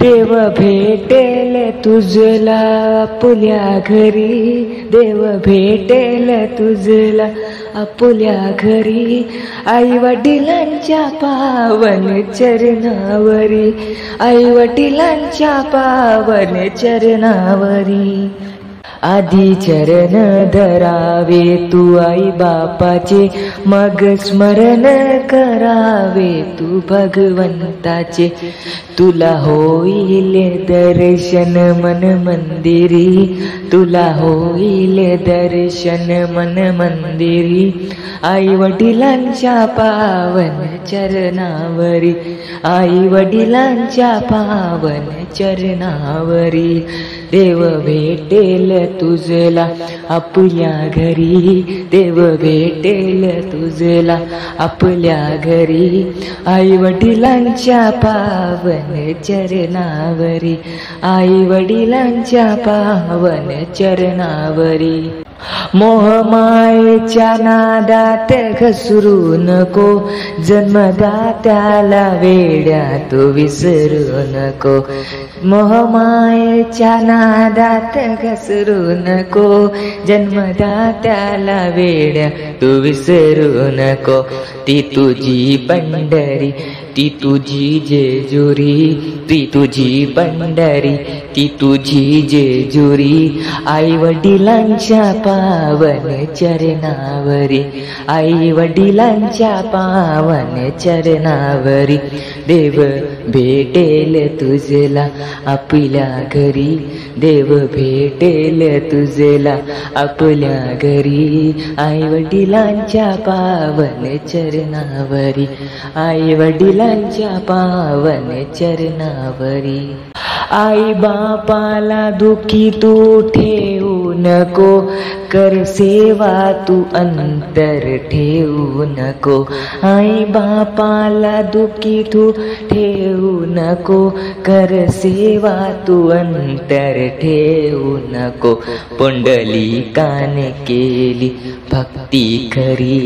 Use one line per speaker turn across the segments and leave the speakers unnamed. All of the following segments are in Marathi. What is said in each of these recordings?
देव भेटेल तुझला आपुल्या घरी, देव भेटेल तुझला आपुल्या घरी, आई वडिलांच्या पावन चरणावरी, आई वडिलांच्या पावन चरणावरी। आधी चरण धरावे तू आई बापाचे, मग स्मरण करावे तू भगवंताचे, तुला होईल दर्शन मन मंदिरी, तुला होईल दर्शन मन मंदिरी। आई वडिलांच्या पावन चरणावरी, आई वडिलांच्या पावन चरणावरी। देव भेटेल तुझला आपल्या घरी, देव भेटेल तुझला आपल्या घरी, आई वडिलांच्या पावन चरणावरी, आई वडिलांच्या पावन चरणावरी। मोहमायेच्या नादात घसरू नको, जन्मदात्याला वेड्यात विसरू नको, मोहमायेच्या नादात घसरू नको, जन्मदात्याला वेड्यात विसरू नको। ती तुझी पंढरी, ती तुझी जेजुरी, ती तुझी पंढरी, ती तुझी जेजुरी, आई वडिलांच्या पावन चरणावरी, आई वडिलांच्या पावन चरणावरी। देव भेटेल तुझला आपल्या घरी, देव भेटेल तुझला आपल्या घरी, आई वडिलांच्या पावन चरणावरी, आई वडिलांच्या पावन चरणावरी। आई बापाला दुखी तू ठेवू नको, कर सेवा तू अंतर ठेवू नको, आई बापाला दुखी तू ठेवू नको, कर सेवा तू अंतर ठेवू नको। पुंडलिकाने केली भक्ती खरी,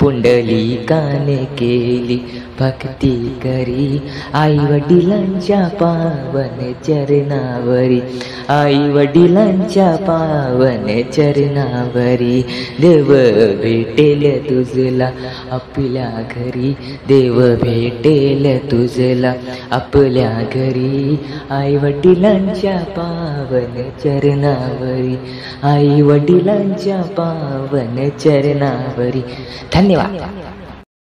पुंडलिकाने केली भक्ती करी, आई वडिलांच्या पावन चरणावरी, आई वडिलांच्या पावन चरणावरी। देव भेटेल तुझला आपल्या घरी, देव भेटेल तुझला आपल्या घरी, आई वडिलांच्या पावन चरणावरी, आई वडिलांच्या पावन चरणावरी। धन्यवाद।